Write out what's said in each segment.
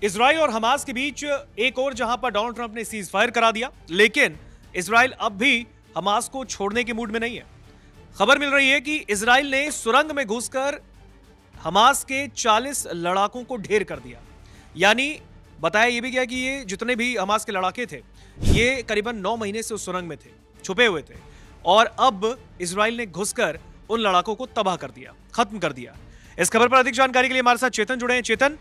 Israel और Hamas के बीच एक और जहां पर डोनाल्ड ट्रंप ने सीज फायर करा दिया, लेकिन इजराइल अब भी हमास को छोड़ने के मूड में नहीं है। खबर मिल रही है कि इजराइल ने सुरंग में घुसकर हमास के 40 लड़ाकों को ढेर कर दिया। यानी बताया यह भी गया कि ये जितने भी हमास के लड़ाके थे, ये करीबन 9 महीने से उस सुरंग में थे, छुपे हुए थे, और अब इजराइल ने घुसकर उन लड़ाकों को तबाह कर दिया, खत्म कर दिया। इस खबर पर अधिक जानकारी के लिए हमारे साथ चेतन जुड़े हैं। चेतन,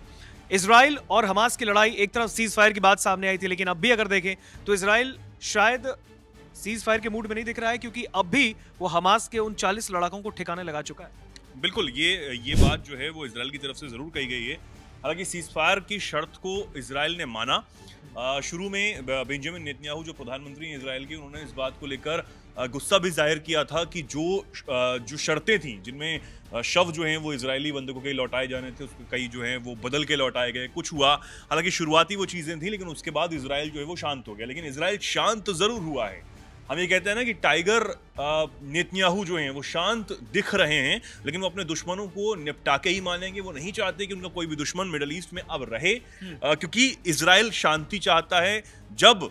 इजराइल और हमास की लड़ाई, एक तरफ सीज फायर की बात सामने आई थी, लेकिन अब भी अगर देखें तो इजराइल शायद सीज फायर के मूड में नहीं दिख रहा है, क्योंकि अब भी वो हमास के उन 40 लड़ाकों को ठिकाने लगा चुका है। बिल्कुल, ये बात जो है वो इजराइल की तरफ से जरूर कही गई है। हालांकि सीज फायर की शर्त को इजराइल ने माना। शुरू में बेंजामिन नेतन्याहू जो प्रधानमंत्री हैं इजराइल के, उन्होंने इस बात को लेकर गुस्सा भी जाहिर किया था कि जो शर्तें थीं, जिनमें शव जो हैं वो इजरायली बंदकों के लौटाए जाने थे, उसके कई जो हैं वो बदल के लौटाए गए, कुछ हुआ। हालांकि शुरुआती वो चीज़ें थी, लेकिन उसके बाद इजराइल जो है वो शांत हो गया। लेकिन इजराइल शांत ज़रूर हुआ है। हम ये कहते हैं ना कि टाइगर नेतन्याहू जो हैं वो शांत दिख रहे हैं, लेकिन वो अपने दुश्मनों को निपटा के ही मानेंगे। वो नहीं चाहते कि उनका कोई भी दुश्मन मिडल ईस्ट में अब रहे, क्योंकि इजराइल शांति चाहता है। जब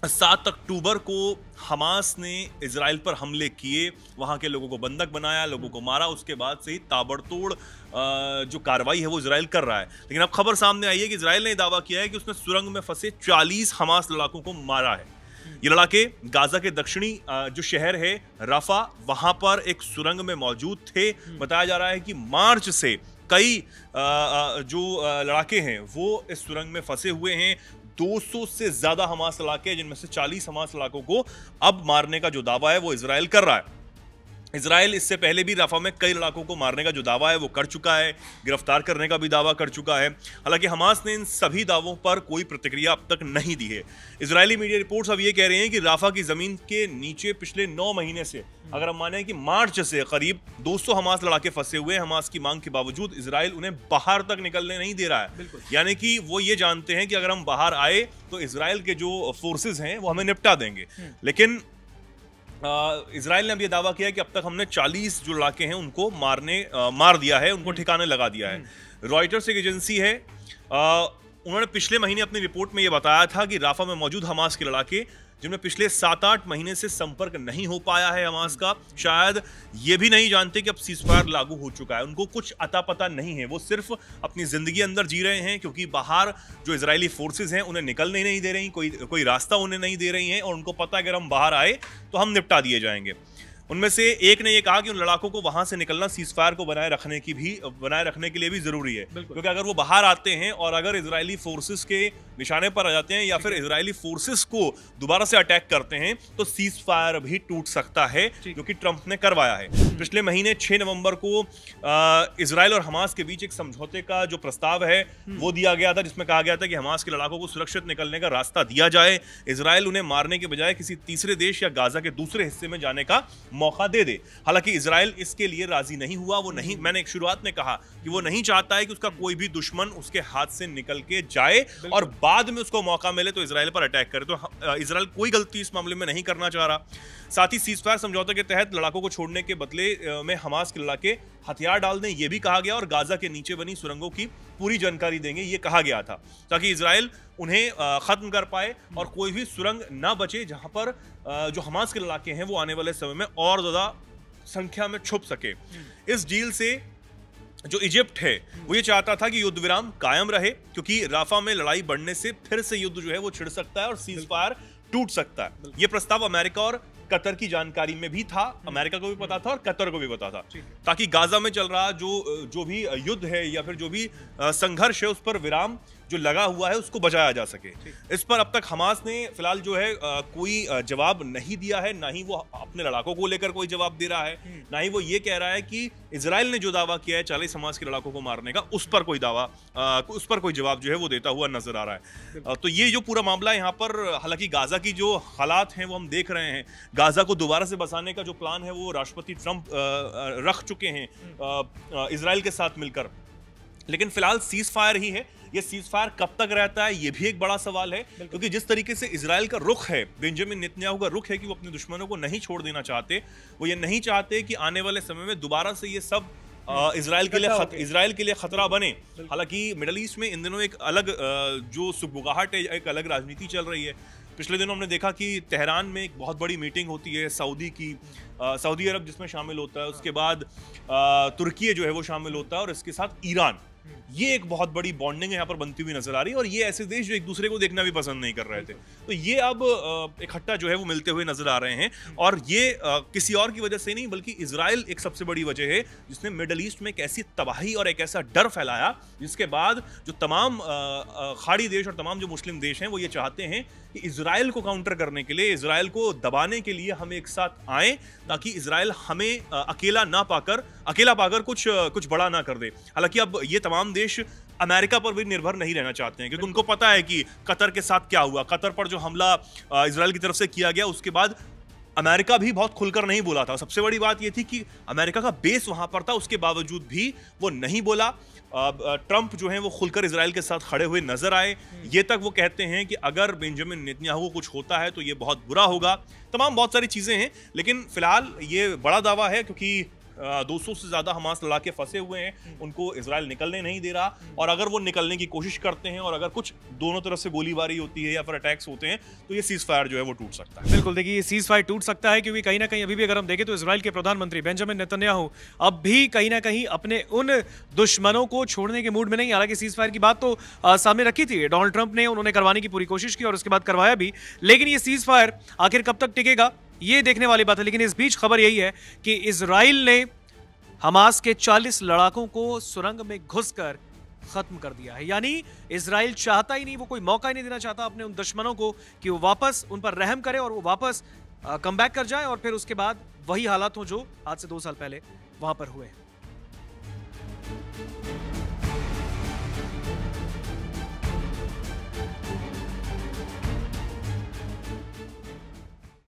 7 अक्टूबर को हमास ने इजराइल पर हमले किए, वहां के लोगों को बंधक बनाया, लोगों को मारा, उसके बाद से ही ताबड़तोड़ जो कार्रवाई है वो इजराइल कर रहा है। लेकिन अब खबर सामने आई है कि इजराइल ने दावा किया है कि उसने सुरंग में फंसे 40 हमास लड़ाकों को मारा है। ये लड़ाके गाजा के दक्षिणी जो शहर है रफा, वहां पर एक सुरंग में मौजूद थे। बताया जा रहा है कि मार्च से कई जो लड़ाके हैं वो इस सुरंग में फंसे हुए हैं। 200 से ज्यादा हमास लड़ाके, जिनमें से 40 हमास लड़ाकों को अब मारने का जो दावा है वो इजराइल कर रहा है। इजराइल इससे पहले भी रफा में कई लड़ाकों को मारने का जो दावा है वो कर चुका है, गिरफ्तार करने का भी दावा कर चुका है। हालांकि हमास ने इन सभी दावों पर कोई प्रतिक्रिया अब तक नहीं दी है। इजरायली मीडिया रिपोर्ट्स अब ये कह रहे हैं कि राफा की जमीन के नीचे पिछले 9 महीने से, अगर हम माने कि मार्च से करीब 200 हमास लड़ाके फंसे हुए हैं। हमास की मांग के बावजूद इजराइल उन्हें बाहर तक निकलने नहीं दे रहा है। यानी कि वो ये जानते हैं कि अगर हम बाहर आए तो इजराइल के जो फोर्सेस हैं वो हमें निपटा देंगे। लेकिन इजराइल ने अब ये दावा किया है कि अब तक हमने 40 जो लड़ाके हैं उनको मार दिया है, उनको ठिकाने लगा दिया है। रॉयटर्स एक एजेंसी है, उन्होंने पिछले महीने अपनी रिपोर्ट में ये बताया था कि राफा में मौजूद हमास के लड़ाके, जिनमें पिछले 7-8 महीने से संपर्क नहीं हो पाया है हमास का, शायद ये भी नहीं जानते कि अब सीजफायर लागू हो चुका है। उनको कुछ अता पता नहीं है, वो सिर्फ अपनी जिंदगी अंदर जी रहे हैं, क्योंकि बाहर जो इजरायली फोर्सेस हैं उन्हें निकलने नहीं दे रही, कोई रास्ता उन्हें नहीं दे रही हैं, और उनको पता है अगर हम बाहर आए तो हम निपटा दिए जाएंगे। उनमें से एक ने यह कहा कि उन लड़ाकों को वहां से निकलना सीजफायर को बनाए रखने के लिए भी जरूरी है, क्योंकि अगर वो बाहर आते हैं और अगर इजरायली फोर्सेस के निशाने पर आ जाते हैं या फिर इजरायली फोर्सेस को दोबारा से अटैक करते हैं तो सीजफायर भी टूट सकता है, जो कि ट्रंप ने करवाया है। पिछले महीने 6 नवंबर को इजराइल और हमास के बीच एक समझौते का जो प्रस्ताव है वो दिया गया था, जिसमें कहा गया था कि हमास के लड़ाकों को सुरक्षित निकलने का रास्ता दिया जाए, इजराइल उन्हें मारने के बजाय किसी तीसरे देश या गाजा के दूसरे हिस्से में जाने का मौका दे दे। हालांकि इजराइल इसके लिए राजी नहीं हुआ। वो नहीं, मैंने एक शुरुआत में कहा कि वो नहीं चाहता है कि उसका कोई भी दुश्मन उसके हाथ से निकल के जाए और बाद में उसको मौका मिले तो इजराइल पर अटैक करे। तो इजराइल कोई गलती इस मामले में नहीं करना चाह रहा। साथ ही सीजफायर समझौते के तहत लड़ाकों को छोड़ने के बदले में हमास के लड़ाके हथियार डाल दें, यह भी कहा गया, और गाजा के नीचे बनी सुरंगों की पूरी जानकारी देंगे, ये कहा गया था, ताकि इजराइल उन्हें खत्म कर पाए और कोई भी सुरंग ना बचे जहां पर जो हमास के लड़ाके हैं वो आने वाले समय में और ज्यादा संख्या में छुप सके। इस डील से जो इजिप्ट है वो ये चाहता था कि युद्ध विराम कायम रहे, क्योंकि राफा में लड़ाई बढ़ने से फिर से युद्ध जो है वो छिड़ सकता है और सीजफायर टूट सकता है। ये प्रस्ताव अमेरिका और कतर की जानकारी में भी था, अमेरिका को भी पता था और कतर को भी पता था, ताकि गाजा में चल रहा जो भी युद्ध है या फिर जो भी संघर्ष है उस पर विराम जो लगा हुआ है उसको बचाया जा सके। इस पर अब तक हमास ने फिलहाल जो है कोई जवाब नहीं दिया है, ना ही वो अपने लड़ाकों को लेकर कोई जवाब दे रहा है, ना ही वो ये कह रहा है कि इजराइल ने जो दावा किया है 40 हमास के लड़ाकों को मारने का, उस पर कोई जवाब जो है वो देता हुआ नजर आ रहा है। तो ये जो पूरा मामला यहाँ पर, हालांकि गाजा की जो हालात हैं वो हम देख रहे हैं, गाजा को दोबारा से बसाने का जो प्लान है वो राष्ट्रपति ट्रंप रख चुके हैं इजराइल के साथ मिलकर, लेकिन फिलहाल सीज फायर ही है। ये सीज फायर कब तक रहता है ये भी एक बड़ा सवाल है, क्योंकि जिस तरीके से इजराइल का रुख है, बेंजामिन नेतन्याहू का रुख है कि वो अपने दुश्मनों को नहीं छोड़ देना चाहते, वो ये नहीं चाहते कि आने वाले समय में दोबारा से ये सब इसराइल के लिए खतरा बने। हालांकि मिडल ईस्ट में इन दिनों एक अलग जो सुगबुगाहट है, एक अलग राजनीति चल रही है। पिछले दिनों हमने देखा कि तेहरान में एक बहुत बड़ी मीटिंग होती है सऊदी अरब जिसमें शामिल होता है, उसके बाद तुर्की जो है वो शामिल होता है, और इसके साथ ईरान। ये एक बहुत बड़ी बॉन्डिंग यहाँ पर बनती हुई नजर आ रही है, और ये ऐसे देश जो एक दूसरे को देखना भी पसंद नहीं कर रहे थे, तो ये अब इकट्ठा जो है वो मिलते हुए नजर आ रहे हैं। और ये किसी और की वजह से नहीं, बल्कि इजराइल एक सबसे बड़ी वजह है जिसने मिडल ईस्ट में एक ऐसी तबाही और एक ऐसा डर फैलाया, जिसके बाद जो तमाम खाड़ी देश और तमाम जो मुस्लिम देश हैं वो ये चाहते हैं कि इजराइल को काउंटर करने के लिए, इजराइल को दबाने के लिए हम एक साथ आए, ताकि इजराइल हमें अकेला पाकर कुछ बड़ा ना कर दे। हालांकि अब ये तमाम देश अमेरिका पर भी निर्भर नहीं रहना चाहते हैं, क्योंकि उनको पता है कि कतर के साथ क्या हुआ। कतर पर जो हमला इजराइल की तरफ से किया गया, उसके बाद अमेरिका भी बहुत खुलकर नहीं बोला था। सबसे बड़ी बात यह थी कि अमेरिका का बेस वहां पर था, उसके बावजूद भी वो नहीं बोला। ट्रंप जो है वो खुलकर इजराइल के साथ खड़े हुए नजर आए। ये तक वो कहते हैं कि अगर बेंजामिन नेतन्याहू को कुछ होता है तो ये बहुत बुरा होगा। तमाम बहुत सारी चीजें हैं, लेकिन फिलहाल ये बड़ा दावा है, क्योंकि 200 से ज्यादा हमास लड़ाके फंसे हुए हैं, उनको इजराइल निकलने नहीं दे रहा। और अगर वो निकलने की कोशिश करते हैं और अगर कुछ दोनों तरफ से गोलीबारी होती है या फिर अटैक्स होते हैं, तो ये सीज फायर जो है वो टूट सकता है। बिल्कुल, देखिए ये सीज फायर टूट सकता है, क्योंकि कहीं ना कहीं अभी भी अगर हम देखें तो इजराइल के प्रधानमंत्री बेंजामिन नेतन्याहू अब भी कहीं ना कहीं अपने उन दुश्मनों को छोड़ने के मूड में नहीं। हालांकि सीज फायर की बात तो सामने रखी थी डोनाल्ड ट्रंप ने, उन्होंने करवाने की पूरी कोशिश की और उसके बाद करवाया भी, लेकिन ये सीज फायर आखिर कब तक टिकेगा ये देखने वाली बात है। लेकिन इस बीच खबर यही है कि इजराइल ने हमास के 40 लड़ाकों को सुरंग में घुसकर खत्म कर दिया है। यानी इजराइल चाहता ही नहीं, वो कोई मौका ही नहीं देना चाहता अपने उन दुश्मनों को कि वो वापस उन पर रहम करे और वो वापस कमबैक कर जाए, और फिर उसके बाद वही हालात हो जो आज से 2 साल पहले वहां पर हुए।